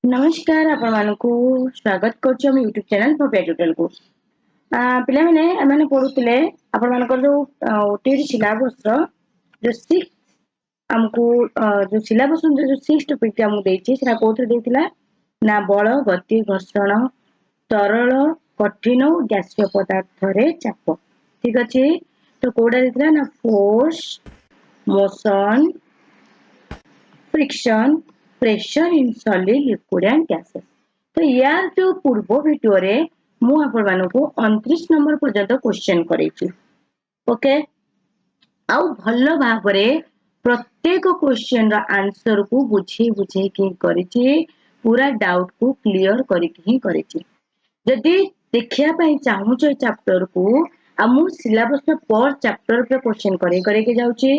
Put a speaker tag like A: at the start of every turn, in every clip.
A: नमस्कार आपण मानकु स्वागत करछु हम YouTube चैनल भव्या ट्यूटोरियल को पिला माने माने पढुतले आपण मानकर जो ओटीडी सिलेबस रो जो 6 हमकु जो सिलेबस जो 6 टॉपिक हमकु देछि सेरा कोथि देतिला ना बल गति घर्षण तरल कठिन गैसीय पदार्थ रे चाप ठीक अछि तो कोडा देतिला ना force motion friction pressure in solid liquid and gases तो यार जो पूर्व वीडियो रे मु आपण मानको 29 नंबर पर्यंत क्वेश्चन करेछि ओके आउ भल्लो भाबरे प्रत्येक क्वेश्चन रा आंसर को बुझे बुझे के करेछि पूरा डाउट को क्लियर करिक ही करेछि जदि देखिया पई चाहू छ चैप्टर को हमु सिलेबस में पर चैप्टर पे क्वेश्चन करे के जाउछि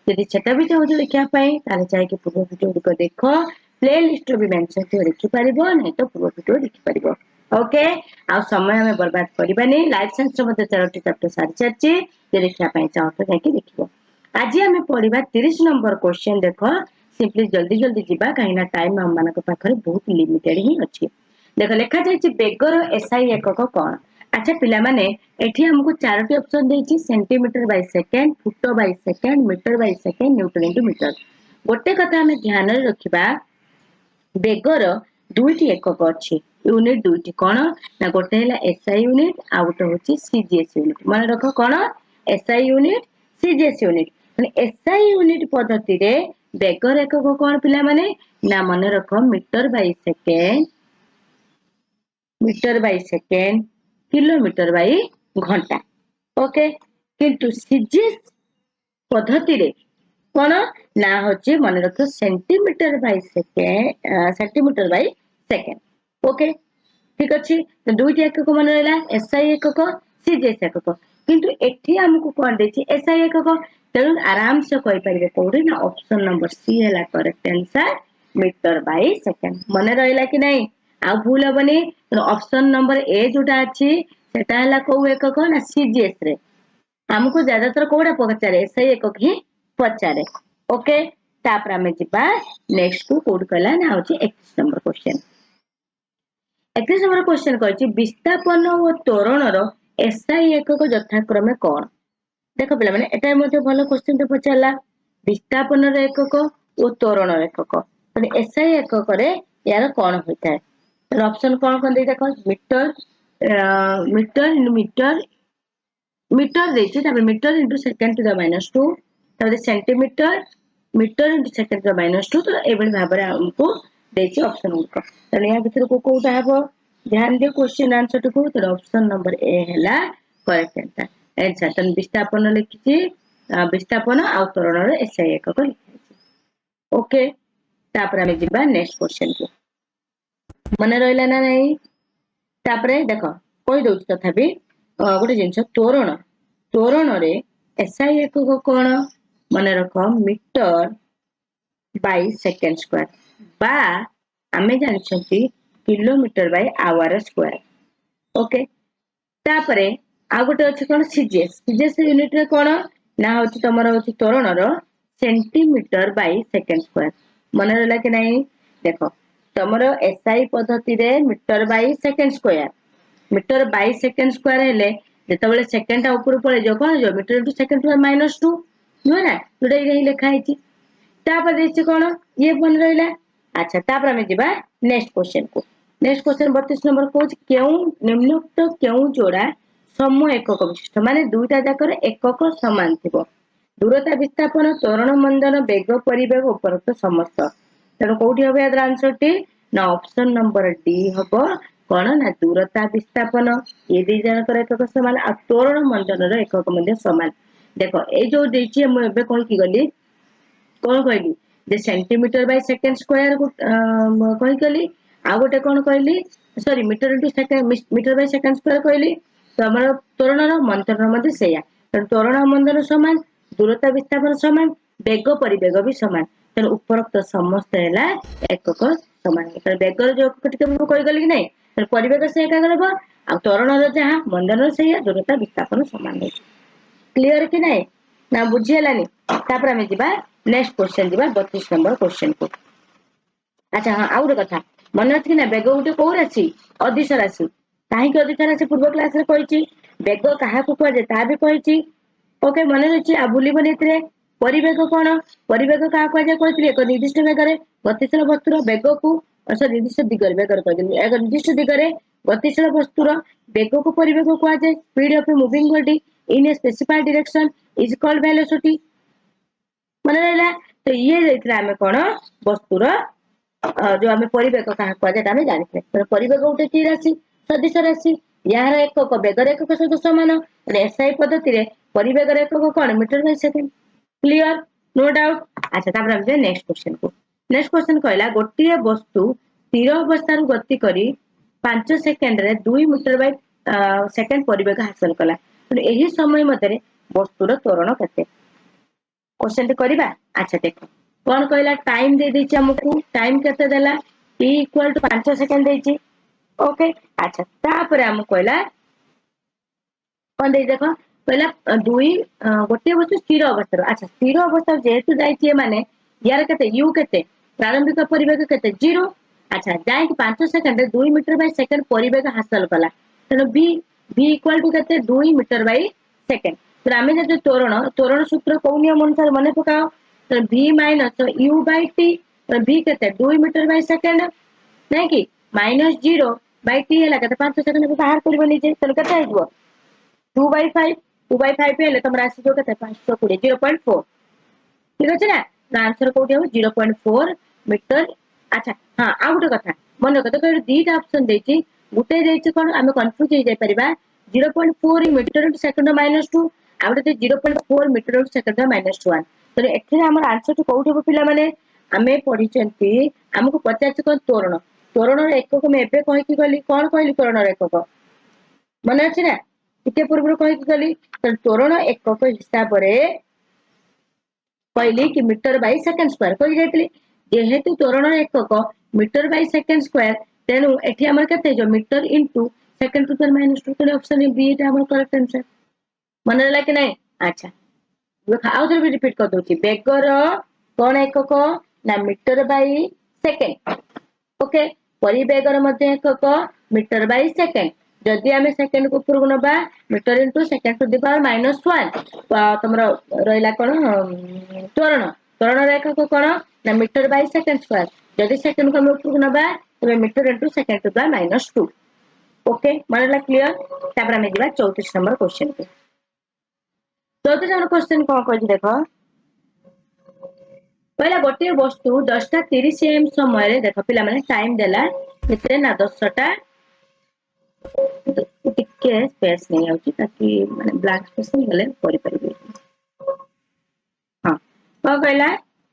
A: यदि सेटा भी चाहू देखिया पई ताले चाहे कि पूर्व वीडियो को देखो प्लेलिस्ट भी मेंशन के देखि परिबो नै तो पूर्व वीडियो देखि परिबो ओके आ समय हमें बर्बाद करबानी लाइफ साइंस मते 4टी चैप्टर सारी चर्ची जे देखिया पई चाहू तो जाके देखिबो आज हमें पढिबा 30 नंबर क्वेश्चन देखो सिंपली जल्दी जल्दी जीवा काइना टाइम हम मानक पाखरे बहुत लिमिटेड ही अछि देखो लिखा जाय बेगर एसआई एकक कोन अच्छा पिला माने एठी हमको 4टी ऑप्शन देछि centimetre by second foot by second metre by second newton into metre गोटे कथा हमें ध्यान रे रखिबा बेगर दुईटी एकक अछि यूनिट दुईटी कोन ना गोटे हैला एसआई यूनिट आ गोटे होछि सीजीएस यूनिट मन रखो कोन एसआई यूनिट सीजीएस यूनिट माने एसआई यूनिट पद्धति रे बेगर एकक कोन पिला माने ना मन रखो metre by second kilometre by घंटा ओके किंतु सीजीएस पद्धति रे कोन ना होची मन रखो सेंटीमीटर बाय सेकंड ओके ठीक अछि तो दुईटी एकक मन रहला एसआई एकक सीजीएस एकक किंतु एठी हमकु कोन देछि एसआई एकक तेनु आराम से कहि परिबे कोडी ना ऑप्शन नंबर सी हैला correct answer metre by second मन रहला कि नहीं आ भूल हबनी ऑप्शन नंबर ए जोटा अछि सेटा हैला को एकक ना सीजीएस रे हमको ज्यादातर कोडा पचारे एसआई एकक ही पचारे ओके तापर हमें जिबा नेक्स्ट को कोड कला ना होची 31 नंबर क्वेश्चन 31 नंबर क्वेश्चन कहछि विस्थापन और त्वरण रो एसआई एकक यथाक्रमे कोन देखो पिला माने एटा मध्ये भलो क्वेश्चन ते पचारला विस्थापन रो एकक और त्वरण रो एकक माने एसआई एकक रे यार कोन होइताय तो ऑप्शन कोन दे देखो मीटर मीटर देछि तापर metre into second to the -2 तापर centimetre metre into second to the -2 तो एबन भाबरे हमको देछि ऑप्शन को तो या भीतर को कोटा हबो ध्यान दे क्वेश्चन आंसर को तो ऑप्शन नंबर ए हैला करेक्ट आंसर तन विस्थापन लिखिछि विस्थापन आ त्वरण रे एसआई एकक लिखिछि ओके तापर हम जिबा नेक्स्ट क्वेश्चन को मन रहला ना नहीं तापर देखो कोइ दोछ तथापि गोटे जिनस त्वरण रे एसआई एकक कोन मन रखो मीटर बाय सेकंड स्क्वायर बा हमें जानछंती kilometre by hour square okay तापरे आ गोटे अछि कोन सीजीएस यूनिट रे कोन ना होछि तमरो होछि त्वरण रो सेंटीमीटर बाय सेकंड स्क्वायर मन रहला कि नहीं देखो तमरो एसआई पद्धति रे मीटर बाय सेकंड स्क्वायर हेले जेतबेले सेकंड ता ऊपर पळे जो कोन जो मीटर इनटू सेकंड टू -2 नो ना जोडा यही लिखा है तापर देछि कोन ये बन रहला अच्छा तापर हम जिबा नेक्स्ट क्वेश्चन 32 नंबर कोच केउ निम्नोक्त केउ जोड़ा सम एकक विशिष्ट माने दुईटा जाकर एकक समान थिबो दूरता विस्थापन त्वरण मंदन वेग परिवेग उपरोक्त समस्त तनो कोठी होबे यार आंसर टी ना ऑप्शन नंबर डी हबो कोन ना दूरता विस्थापन ये दी जनकर एकक समान आ त्वरण मंदन रो एकक मध्ये समान देखो ए जो देछि हम एबे कहि की गली कोन कहली जे सेंटीमीटर बाय सेकंड स्क्वायर को कहि गली आ गोटे कोन कहली sorry metre into second metre by second square कहली तो हमर त्वरण रो मंदन मध्ये सेया तो त्वरण मंदन समान दूरता विस्थापन समान वेग परिवेग भी समान तो उपरोक्त समस्त हैला एकक समान तो वेगर जो कटिके मु कहि गली कि नहीं तो परिवेग से एका करबो आ त्वरण रो जहा मंदन रो सेया दूरता विस्थापन समान है क्लियर कि नहीं ना बुझियलानी तापर हम जिबा नेक्स्ट क्वेश्चन जिबा 32 नंबर क्वेश्चन को अच्छा हां आउर कथा मन अच्छी ना बेग गोटे कौ राशि अदिश राशि कहीं अदिश राशि पूर्व क्लास रे कही बेग क्या कहुए ता भी कही ओके मन अच्छी आ भूलबनी परिवेग कौन परिवेग क्या कहुए कहती एक निर्दिष्ट बेगर गतिशील वस्तुर बेग को निर्दिष्ट दिगरे बेगर कही एक निर्दिष्ट दिगरे गतिशील वस्तुर बेग को परिवेग कहुए speed of a moving body in a specified direction is called velocity मन रहा तो ये आम कौन वस्तुर जो आम परिवेग क्या कहुए जानते परिवेग गोटे की राशि सदिश राशि यार एकक बेगर एकक सहित समान एसआई पद्धति परिवेगर एकक कौन metre by second clear no doubt अच्छा नेक्स्ट क्वेश्चन को नेक्स्ट क्वेश्चन कहला गोटे वस्तु स्थिर अवस्था गति करी 5 सेकेंड रे 2 मीटर बाय सेकेंड परिवेग हासिल कला यही समय मध्य वस्तुर त्वरण केते क्वेश्चन करवा अच्छा देख कौन कहला टाइम दे देछि हमकु टाइम केते देला t इक्वल टू 5 सेकेंड देछि ओके अच्छा तापर हम कहला कौन दे देखो कहला दुई गोटे वस्तु स्थिर अवस्था अच्छा स्थिर अवस्था जेहेतु जाइए माने यार केते u केते प्रारंभिक परिवेग केते 0 अच्छा जाए 5 सेकेंड 2 मीटर बाय सेकेंड परिवेग हासिल कला तेणु v इक्वल टू केते 2 मीटर बाय सेकेंड तो आम जो त्वरण सूत्र कौ नियम अनुसार मन पकाओ तो v minus u by t v केते 2 मीटर बाय सेकेंड नहीं कि -0 बाय t है 5 सेकेंड बाहर कर निजे तेणु के 2/5 2/5 हेल्ले तुम राशि जो कहते 520 0.4 ठीक अच्छे ना आंसर कौटी हम 0.4 मीटर अच्छा हाँ आ गोटे कथा मन कथ दीटा ऑप्शन देछि गोटे देछि कोन आमे कंफ्यूज हो जाय परिबा 0.4 मीटर सेकंड -2 आ गोटे 0.4 मीटर सेकंड -1 तो एथे हमर आंसर तो कौटी हो पिला माने आमे पढिचंती हमको पचार कोन त्वरण त्वरण एकक में एबे कहि कि गली कोन कहली त्वरण एकक मन अछि ना टिके पूर्व कहि गली त्वरण एकक हिसाब रे कहली कि मीटर बाय सेकेंड स्क्वायर कहि जायतली जेहेतु त्वरण एकक मीटर बाय सेकेंड स्क्वायर तेनु एठी हमर कते जो metre into second to the -2 तो ऑप्शन बी एटा हमर करेक्ट आंसर मन रहला कि नहीं अच्छा आउ थोड़ी भी रिपीट कर दोची बेगर कोन एकक ना मीटर बाय सेकेंड ओके परिवेगर मध्य एकक मीटर बाय सेकेंड जदि आम सेकेंड को पूर्व नबा metre into second to the power -1 तुमर रहिला कोन त्वरण त्वरण एकक कोन ना मीटर बाय सेकेंड स्क्वायर जदि सेकेंड को हम पूर्व नबा तबे metre into second to the power -2 okay मनला क्लियर तापर हम दिबा 34 नंबर क्वेश्चन को 34 नंबर क्वेश्चन कोन कहछि देखो पहला गोटे वस्तु 10:30 am समय देख पिला माने टाइम देला केते ना 10टा टिके स्पेस नहीं आउची ताकि माने ब्लैंक स्पेस गले करि परबे हां को कहला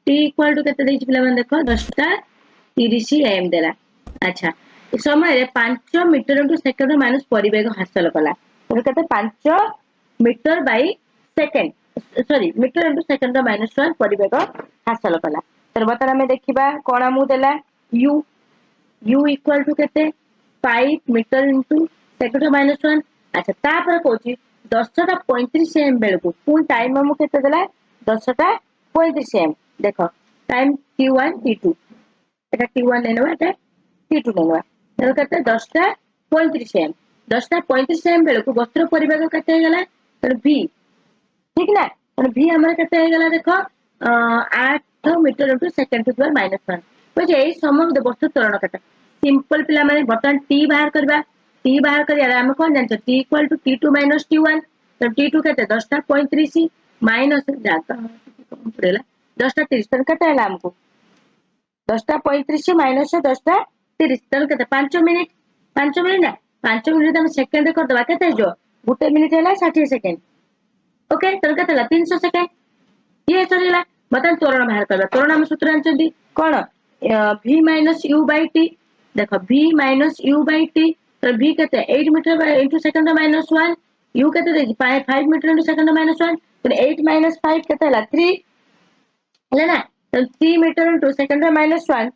A: t इक्वल टू केते देछि पिला माने देखो 10:30 am देला अच्छा इस समय रे 5 मीटर इनटू सेकंड माइनस परिवेग हासिल कला तो केते 5 metre by second sorry metre into second -1 परिवेग हासिल कला तर बता हमें देखिबा कोन हमु देला u इक्वल टू केते 5 मीटर इनटू सेकंड -1 अच्छा तापर कहूची 10:35 am बेल को फुल टाइम हमु केते देला 10:35 am देखो टाइम t1 t2 एटा t1 लेनवा एटा t2 लेनवा तो केते 10:35 am 10:35 am बेल को वस्त्र परिवेग केते गेला तो v ठीक ना तो v हमर केते हे गेला देखो 8 metre into second to the power -1 बुझे एई समय वस्तु त्वरण केते सिंपल पिला माने बटन t बाहर करबा t बाहर करिया हम कोन जानछ t equal to t2 - t1 तो t2 केते 10:35 माइनस जाता पड़ेला 10:30 तो केते हला हमको 10:35 माइनस 10:30 तो केते 5 मिनिट ना 5 मिनिट हम सेकंड कर दबा केते जो गुटे मिनिट हला 60 सेकंड ओके तो केते हला 300 सेकंड ये सरीला बतन त्वरण बाहर करबा त्वरण हम सूत्र जानछदी कोन v - u / t देखो v - u / t तो v केते 8 मीटर इनटू सेकंड -1 u केते देछि 5 मीटर इनटू सेकंड -1 तो 8 - 5 केते हला 3 हला ना तो 3 metre into second -1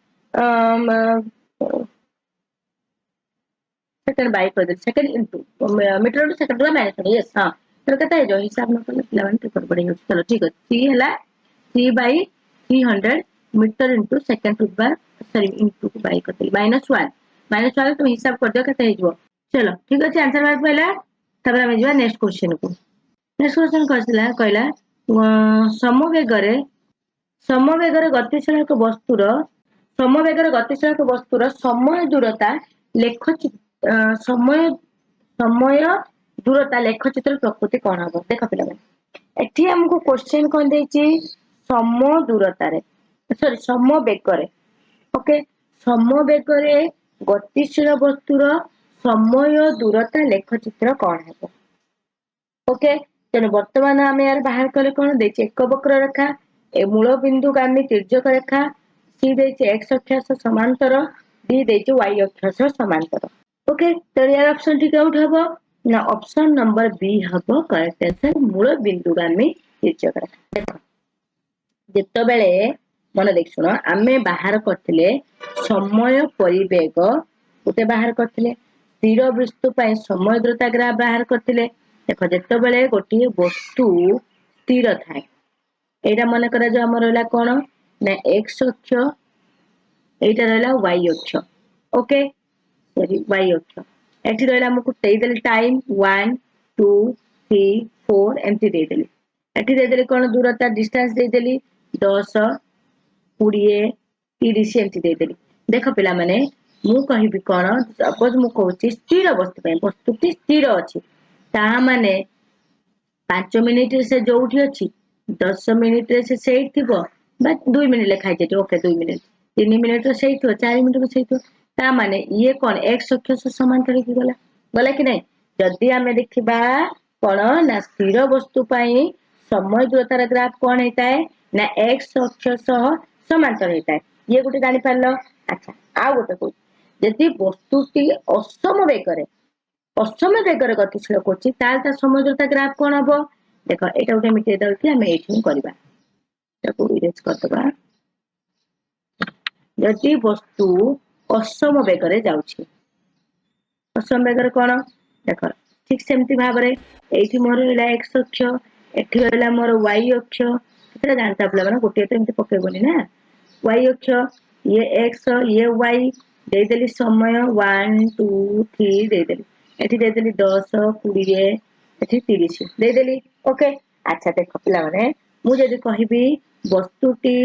A: second by कर दे second into metre into second -1 yes हां तो केते जो हिसाब न करले 11 पेपर पढ़े हो चलो ठीक है 3 हला 3 by 300 metre into second to the sorry into by करते -1 तुम हिसाब कर दियो केते हेजबो। चलो ठीक अछि आंसर बार पहला तबरा में जीवा नेक्स्ट क्वेश्चन को। नेक्स्ट क्वेश्चन कहला समवेगरे गतिशील एक वस्तुर समय दूरता समय समय दूरता लेखचित्र प्रकृति कौन हम देख पे एठी हमको क्वेश्चन कौन देछि सम दूरतारे सॉरी सम बेगरे ओके सम बेगरे गतिशील वस्तुर समय दूरता लेखचित्र कौन है ओके तेणु वर्तमान आम यार बाहर कले कौन देछि एक वक्र रेखा ए मूल बिंदु गामी तिर्यक रेखा सी देछि एक्स अक्षांश समांतर डी देछि वाई अक्षांश समांतर ओके तो यार ऑप्शन ठीक आउट हबो ना ऑप्शन नंबर बी हबो करेक्ट आंसर मूल बिंदु गामी तिर्यक रेखा देखो जेतो बेले मन देख सुनो आमे बाहर करथिले समय परिवेग उते बाहर करथिले स्थिर वस्तु पय समय द्रुता ग्राफ बाहर करथिले देखो जेतो बेले गोटी वस्तु स्थिर थाए एटा मन करा जो हमर रहला कोन ना x अक्ष एटा रहला y अक्ष ओके सॉरी y अक्ष एठी रहला हमकु देई देले टाइम 1 2 3 4 एमटी देई देले एठी देई देले कोन दूरता डिस्टेंस देई देली 10 20 30 एमटी देई देली देखो पिला माने मु कहिबी कोन सपोज मु कहूची स्थिर वस्तु की स्थिर अछि ता माने 5 मिनिट से जोउठी अछि 10 मिनिट से सेही थिबो बा 2 मिनिट लेखाइ जेते ओके 2 मिनिट 3 मिनिट तो सेही थियो 4 मिनिट तो सेही थियो ता माने ये कोन x अक्ष से समांतर की गला कि नहीं जदी हमें देखिबा कोन ना स्थिर वस्तु पई समय दूरतार ग्राफ कोन हेताए ना x अक्ष सह समांतर हेताए ये गोटे जानि पारलो अच्छा आ गोटे को जदी वस्तुटी असम वेगर गतिशील करछि ताल समय दूरता ग्राफ कोन हबो देखो एटा गोटे मिटे दल कि हमें एठी करबा ताको इरेज करतबा जदी वस्तु असम वेगरे जाउछि असम वेगर कोन देखो ठीक सेमति भाबरे एठी मोर हैला x अक्ष एठी हैला मोर y अक्ष सेटा जानता पला माने गोटे तो एमति पकेबोनी ना y अक्ष ये x ये y दे देली समय 1 2 3 दे देली एठी दे देली 10 20 एठी 30 दे देली ओके अच्छा देखो पिला माने मु जदी कहिबी वस्तुटी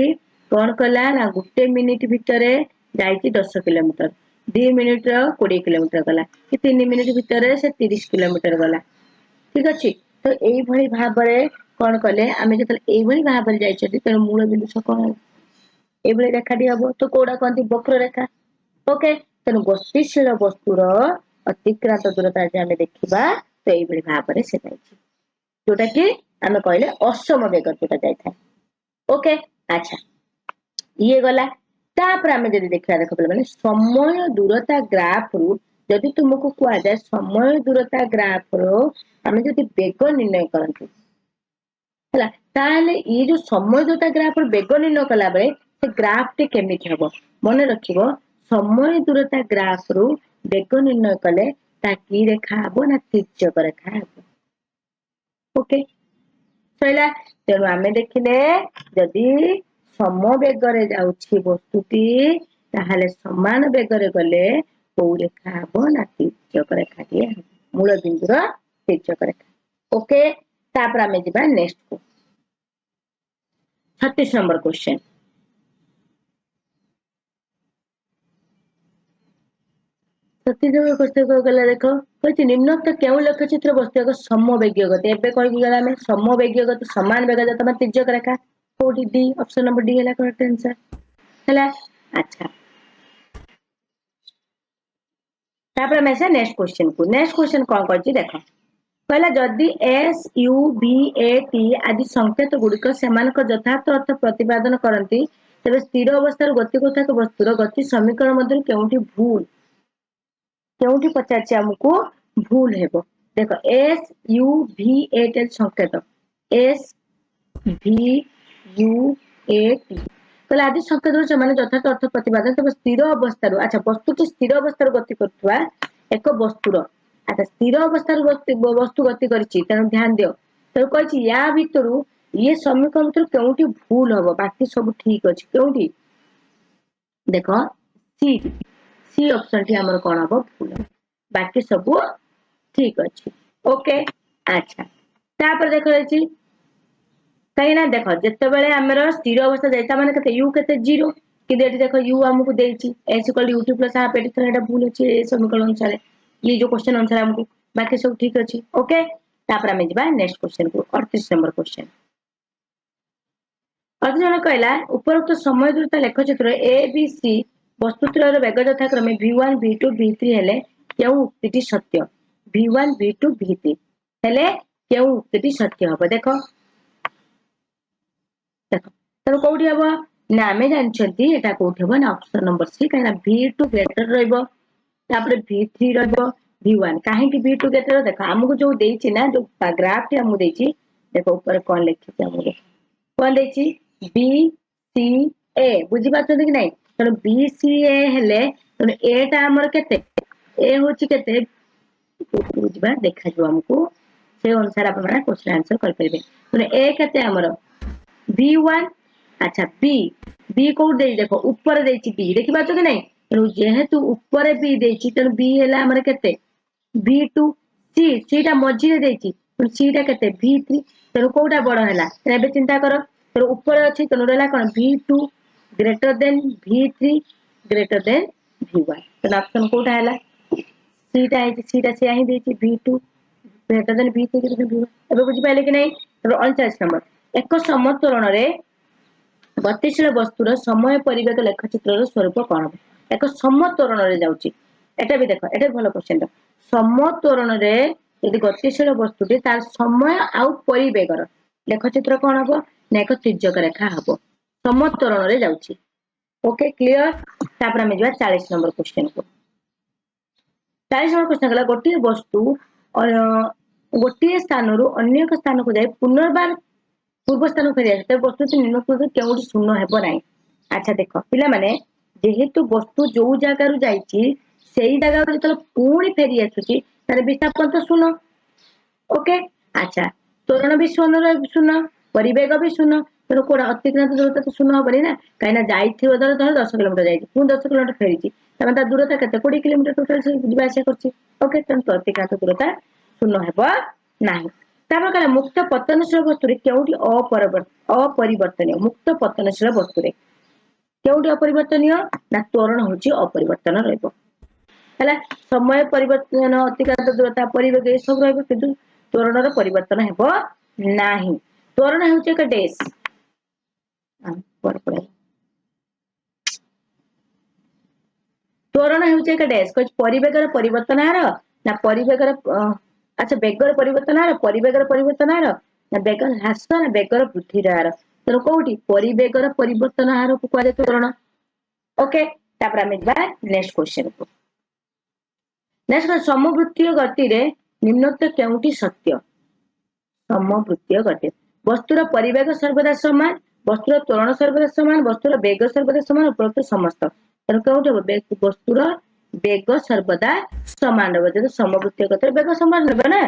A: कोन कला ना गुटे मिनिट भितरे जाईची 10 किलोमीटर 2 मिनिट 20 किलोमीटर गला कि 3 मिनिट भितरे से 30 किलोमीटर गला ठीक अछि तो एई भली भाबरे कोन कले आमे जतल एई भली भाबरे जाईछथि त मूल बिंदु से कोन एई भली रेखा दी हबो तो कोडा कोनती वक्र रेखा ओके तनु गतिशील वस्तुर अतिक्रांत दूरता जे आमे देखिबा तो एई भली भाबरे से जाईछि जोटा कि आमे कहले असम वेग जोटा जाय था ओके अच्छा ये गला तापर आमे जदी देखिया देखो माने समय दूरता ग्राफ रु जदी तुमको कुआ जाय समय दूरता ग्राफ रो आमे जदी वेग निर्णय करंती हला ताले ये जो समय दूरता ग्राफ रो वेग निर्णय कला बेले से ग्राफ टे केमिति हबो मने रखिबो समय दूरता ग्राफ रु वेग निर्णय कले ता की रेखा हबो ना तिर्यक रेखा हबो ओके सैला तेनु आमे देखिले जदी सम वेगरे जाउछि वस्तुटी ताहाले समान वेगरे गले को रेखा हबो ना तिर्यक रेखा दिए मूल बिंदुर तिर्यक रेखा ओके तापर आमे जिबा नेक्स्ट को 36 नंबर क्वेश्चन 36 नंबर क्वेश्चन को गला देखो कहछि निम्नलिखित केउ लेखचित्र वस्तु एक समवेगीय गति एबे कहि गला में समवेगीय गति समान वेग जत में तिर्यक रेखा कोडी डी ऑप्शन नंबर डी हला करेक्ट आंसर हला अच्छा तापर में से नेक्स्ट क्वेश्चन कोन कहछि देखो कहला जदी S U B A T आदि संकेत गुडिक सेमानक यथार्थ अर्थ प्रतिपादन करंती तबे स्थिर अवस्था गति कोथाक वस्तुर गति समीकरण मध्ये केउटी केउटी पचारछि हमकु भूल हेबो देखो एस यू भी ए टी संकेत एस भी यू ए टी कहला आदि संकेत से माने यथार्थ अर्थ प्रतिपादन तबे स्थिर अवस्था अच्छा वस्तुटी स्थिर अवस्था गति करथुवा एक वस्तुर अच्छा स्थिर अवस्था वस्तु गति करछि तेनु ध्यान दियो तो कहछि या भितरु ये समीकरण भितर केउटी भूल हबो बाकी सब ठीक अछि केउटी देख सी सी ऑप्शन टी हमर कोन हबो भूल बाकी सब ठीक अछि ओके अच्छा तापर देख रही कहीं ना देख जिते बेले आमर स्थिर अवस्था जाए माने केते u केते 0 कि देख u हमको देछि s = ut + हाफ एटी तो एटा भूल अछि ए समीकरण अनुसार ये जो क्वेश्चन अनुसार हमको बाकी सब ठीक अछि ओके तापर हम जिबा नेक्स्ट क्वेश्चन को 38 नंबर क्वेश्चन अर्जुन कहला उपरोक्त समय द्रुत लेखचित्र ए बी सी वस्तुत्रर वेग यथाक्रमे v1 v2 v3 हेले केउ उक्तिटी सत्य v1 v2 v3 हेले केउ उक्तिटी सत्य हबो देखो देखो तब कोठी हबो ना हमें जानछंती एटा कोठी हबो ना ऑप्शन नंबर सी कहना v2 ग्रेटर रहइबो तापर v3 रहइबो v1 काहे कि v2 ग्रेटर देखो हमको जो देछि ना जो ग्राफ टे हमको देछि देखो ऊपर कोन लिखि हमको कोन देछि b c a बुझी पाछन कि नहीं तो b c a हेले तो a टा हमर केते a होछि केते बुझबा देखा जो हमको से अनुसार आपण क्वेश्चन आंसर कर परबे तो a केते हमर v1 अच्छा b को दे देखो ऊपर देछि b देखि पाछो कि नहीं तो जेहेतु ऊपर b देछि तो b हेला हमर केते v2 c टा मझी रे देछि तो c टा केते v3 तो कोटा बड़ हैला एबे चिंता करो तो ऊपर अछि तो रहला कोन v2 greater than v3 greater than v1 तो ऑप्शन कोटा हैला c टा से आही देछि v2 greater than v3 greater than v1 एबे बुझि पाइले कि नहीं तो 49 नंबर एक समतोलन रे गतिशील वस्तुर समय परिवेग लेखचित्र स्वरूप कोन एक समतोलन रे जाउची एटा भी देखो एटा भलो क्वेश्चन समतोलन रे यदि गतिशील वस्तुटी तार समय आउ परिवेगर लेखचित्र कोन हबो ना एक तिर्यक रेखा हबो समतोलन रे जाउची ओके क्लियर तापर हम जेबा 40 नंबर क्वेश्चन को 40 नंबर क्वेश्चन गला गोटी वस्तु गोटी स्थान रु अन्य एक स्थान को जाय पुनर्बार पूर्व स्थान फेरी आसे तो वस्तु निम्न केउडी शून्य हेबो नाही अच्छा देखो पिला माने जेहेतु वस्तु जो जगह रु जाईची सेही जगह रु जतल पूरी फेरी आसुची तार विस्थापन तो शून्य ओके अच्छा त्वरण भी शून्य परिवेग भी शून्य तो कोडा अतिक्रांत दूरता तो शून्य हबनी ना काईना जाईथिबो धर 10 किलोमीटर जाईची पुन 10 किलोमीटर फेरीची तमे ता दूरता केते 20 किलोमीटर टोटल से जिबा आशा करची ओके तम अतिक्रांत दूरता शून्य हेबो नाही तापर कहला मुक्त पतनशील वस्तुरे केउटी अपरिवर्तनीय मुक्त पतनशील वस्तुरे केउटी अपरिवर्तनीय ना त्वरण होची अपरिवर्तन रहइबो हला समय परिवर्तन अतिक्रांत दूरता परिवेग ए सब रहइबो किंतु त्वरणर परिवर्तन हेबो नाही त्वरण होची एक डेस त्वरण होची एक डेस कुछ परिवेगर परिवर्तन हार ना परिवेगर अच्छा बेगर परिवर्तन हार परिवेगर परिवर्तन हार ना बेगर ह्रास ना बेगर वृद्धि हार तो कोठी परिवेगर परिवर्तन हार को कहले त्वरण ओके तापर हम बा नेक्स्ट क्वेश्चन को नेक्स्ट समवृत्तीय गति रे निम्नलिखित केउटी सत्य समवृत्तीय गति वस्तुर परिवेग सर्वदा समान वस्तुर त्वरण सर्वदा समान वस्तुर वेग सर्वदा समान उपरोक्त समस्त तर केउटी वस्तुर वेग सर्वदा समान रहबो जदि समवृत्तीय गति वेग समान रहबो ना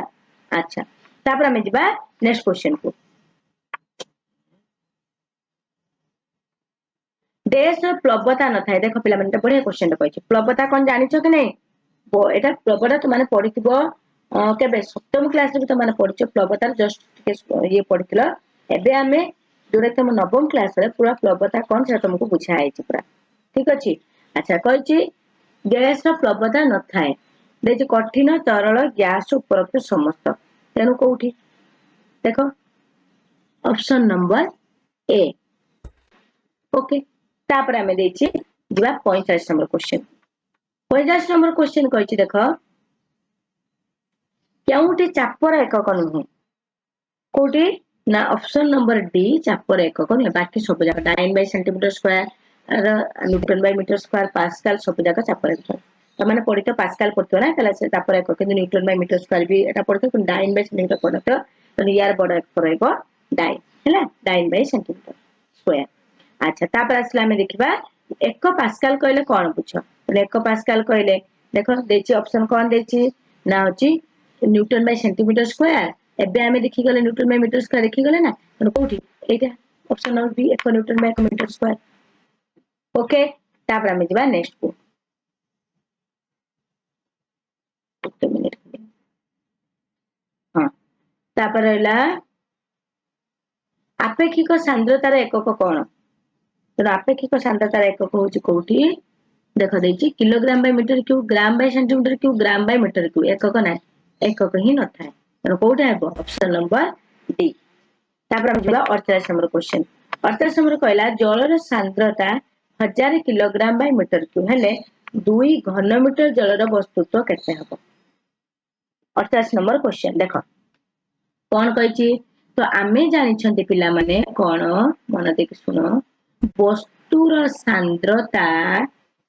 A: अच्छा तापर हम जिबा नेक्स्ट क्वेश्चन को देश प्लवता न थाए देखो पिला माने बढ़िया क्वेश्चन कहछि प्लवता कोन जानि छ कि नहीं एटा प्लवता तो माने पढिथिबो केबे सप्तम क्लास रे तो माने पढिछ प्लवता जस्ट ये पढिथिला एबे हमें जोरे तुम नवम क्लास रे पूरा प्लवता कोन से तुमको बुझा आइछि पूरा ठीक अछि अच्छा कहछि गैस रो प्लवता न थाए देछि कठिन तरल गैस उपरोक्त समस्त तेनु कोठी देखो ऑप्शन नंबर ए ओके तापर हमें देछि जिबा 45 नंबर क्वेश्चन 50 नंबर क्वेश्चन कहछि देखो केउटी चापर एकक नुहे कोटी ना ऑप्शन नंबर डी चापर एकक नुहे बाकी सब जगह 9 by centimetre square newton by metre square pascal सब जगह चापर एकक त माने पढितो पास्कल पढतो ना कला से चापर एकक किंतु न्यूटन बाय मीटर स्क्वायर भी एटा पढतो कि 9 बाय सेंटीमीटर पढतो तो यार बड एकक रहइबो 9 हैला 9 बाय सेंटीमीटर स्क्वायर अच्छा तापर असला में देखिबा एक पास्कल कहले कोन पूछो एक पास्कल कहले देखो देछि ऑप्शन कोन देछि ना होछि न्यूटन बाय सेंटीमीटर स्क्वायर एबे हमें देखि गले न्यूटन बाय मीटर स्क्वायर देखि गले ना तो कोठी एटा option number B 1 newton by metre square okay तापर आमे जिबा नेक्स्ट को एक मिनिट हां तापर रहला आपेक्षिक सांद्रतार एकक कोन तो आपेक्षिक सांद्रतार एकक होची कोठी देखो देछि kilogram by metre cube gram by centimetre cube gram by metre cube एकक ना एकक ही न थाए तो कोठा है ऑप्शन नंबर डी तापर हम जिबा 48 नंबर क्वेश्चन 48 नंबर कहला जलर सांद्रता 1000 किलोग्राम बाय मीटर क्यूब हेले 2 घन मीटर जलर वस्तुत्व केते हबो 48 नंबर क्वेश्चन देखो कौन कही तो आमे जानी पिला माने कौन मन देख सुन वस्तुर सांद्रता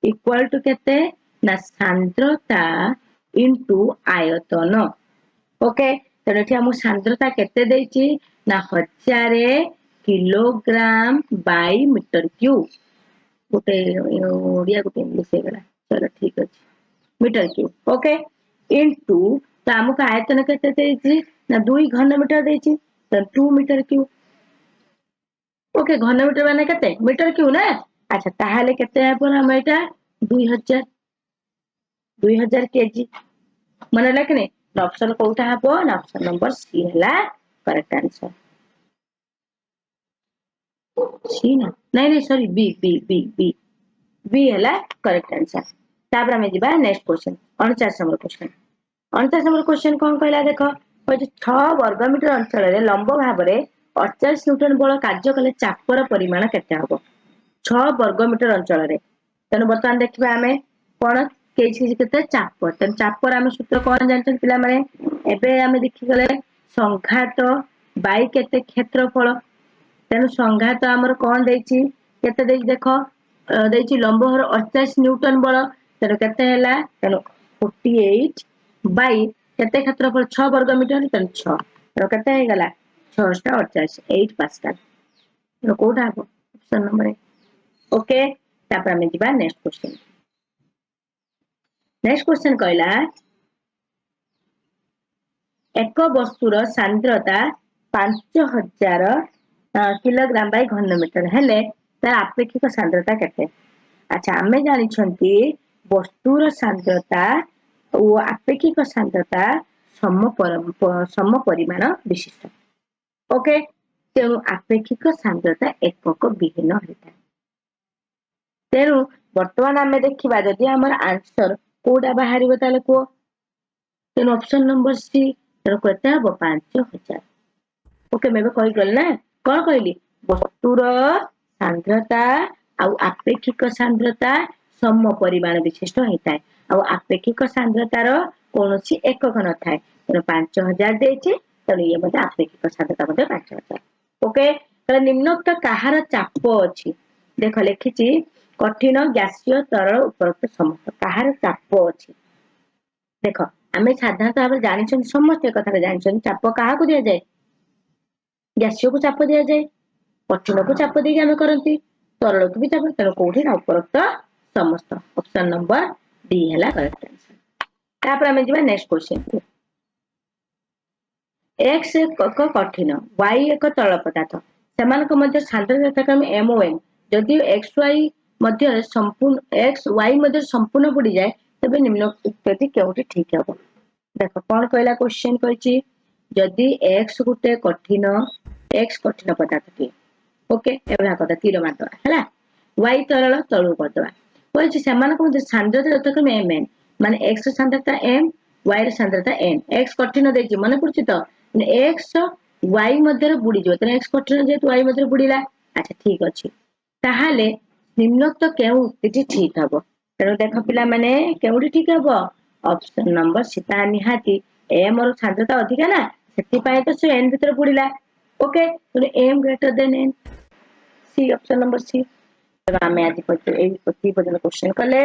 A: इक्वल टू केते ना सांद्रता इनटू आयतन ओके तेणु एठी हम सांद्रता केते देछि ना 1000 किलोग्राम बाय मीटर क्यूब गोटे ओडिया गोटे इंग्लिश हे गला चलो ठीक अछि मीटर क्यूब ओके इनटू तो हमको आयतन केते देछि ना 2 घन मीटर देछि तो 2 मीटर क्यूब ओके घन मीटर माने केते मीटर क्यूब ना अच्छा ताहाले केते हेबो ना एटा 2000 केजी मन लाकने ऑप्शन कोठा हेबो ना ऑप्शन नंबर सी हला करेक्ट आंसर सी ना नहीं sorry B B B B B हला करेक्ट आंसर तापर हमें जिबा next question 49 number question 49 number question कौन कहला देखो 6 वर्ग मीटर अंचल रे लंब भाव रे 48 न्यूटन बल कार्य कले चापर परिमाण केते हबो 6 वर्ग मीटर अंचल रे तने बर्तमान देखिबा हमें कोन केछि केते चाप तने चापर हमें सूत्र कोन जानछन पिला माने एबे हमें देखि गले संघात बाई केते क्षेत्रफल तेनु संघात हमर कोन देछि केते देछि देखो देछि लंब भाव 48 न्यूटन बल तेनु केते हैला तेनु 48 बाई केते क्षेत्रफल 6 वर्ग मीटर तेनु 6 तो केते हे गला 6 * 48 8 पास्कल तो कोठा हो ऑप्शन नंबर ओके तापर हमें जिबा नेक्स्ट क्वेश्चन कहला एक वस्तुर सांद्रता 5000 किलोग्राम बाय घन मीटर हेले तार आपेक्षिक सांद्रता केते अच्छा हमें जानि छंती वस्तुर सांद्रता और आपेक्षिक सांद्रता सम परिमाण विशिष्ट ओके तेणु आपेक्षिक सांद्रता एकक विहीन होता तेणु वर्तमान आम देखा जदि आमर आंसर कोडा बाहर ताले को तेणु ऑप्शन नंबर सी तेणु कहते हम 5000 ओके मैं कही गल ना कौन कहली वस्तुर सांद्रता आउ आपेक्षिक सांद्रता सम परिमाण विशिष्ट होता है आउ आपेक्षिक सांद्रतार कौन एकक न थाए तेणु 5000 देछि तेणु ये मते आपेक्षिक सांद्रता मते 5000 ओके तो निम्नोक्त कहार चाप अछि देख लिखिछि कठिन गैसीय तरल उपरोक्त समस्त कहार चाप अछि देख आमे साधारणतः भाव जानि समस्त कथा जानि चाप कहा को दिया जाए गैसीय को चाप दिया जाए कठिन को चाप देके आमे करंती तरल को भी चाप तेणु कोठी ना उपरोक्त समस्त ऑप्शन नंबर डी हला करेक्ट आंसर तापर आमे जिबा नेक्स्ट क्वेश्चन x एक कठिन y एक तरल पदार्थ सेमानक मध्य सांद्रता यथाक्रम m o n जदि xy मध्य संपूर्ण x y मध्य संपूर्ण बुडी जाए तबे निम्न उत्पत्ति केउटी ठीक हबो देखो कोन कहला क्वेश्चन कहछि जदि x गुटे कठिन x कठिन पदार्थ के ओके एबला कथा तीर मारदवा हला y तरल तळु करदवा कहछि सेमानक मध्य सांद्रता यथाक्रम m n माने x सांद्रता m y र सांद्रता n x कठिन देछि माने पुरछि त x y मध्य बुडी जो त x कठिन जे y मध्य बुडीला अच्छा ठीक अछि ताहाले निम्नोक्त केउ उत्पत्ति ठीक हबो तेणु देख पिला माने केउडी ठीक हबो ऑप्शन नंबर सीता निहाती m और सांद्रता अधिक ना सेति पाए तो से n भीतर बुडीला ओके तो m greater than n C option number C तो हमें आज पति पजन क्वेश्चन कले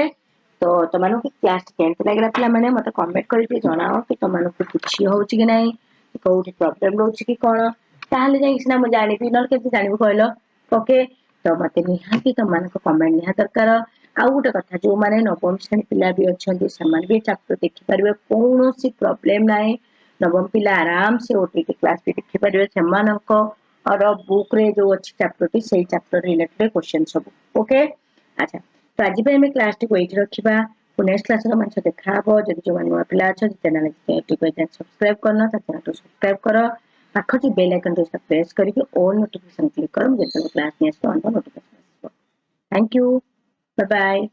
A: तो तमानो को क्लास केंत लागला पिला माने मते कमेंट करि जणाओ कि तमानो को कुछ होउची कि नाही कोठी प्रॉब्लम रोची कि कोन ताहले जाई सिना म जानि पि नल केति जानिबो कहलो ओके तो मते निहाती तमानो को कमेंट निहा दरकार आ गोटे कथा जो माने नवम श्रेणी पिला भी अछंती समान भी चैप्टर देखि परिबे कोनोसी प्रॉब्लम नाही नवम पिला आराम से ओटीटी क्लास भी देखि परिबे समानक और बुक रे जो अछि चैप्टर टी सेही चैप्टर रिलेटेड क्वेश्चन सब ओके अच्छा तो आज आम क्लास टी ये रखा नेक्स्ट क्लास में सहित देखा जब जो नुआ पिला अच्छा चैनल सब्सक्राइब करना चैनल सब्सक्राइब कर पाखी बेल आइकन तो प्रेस करके ऑल नोटिफिकेशन क्लिक कर क्लास नहीं आस notification thank you bye bye.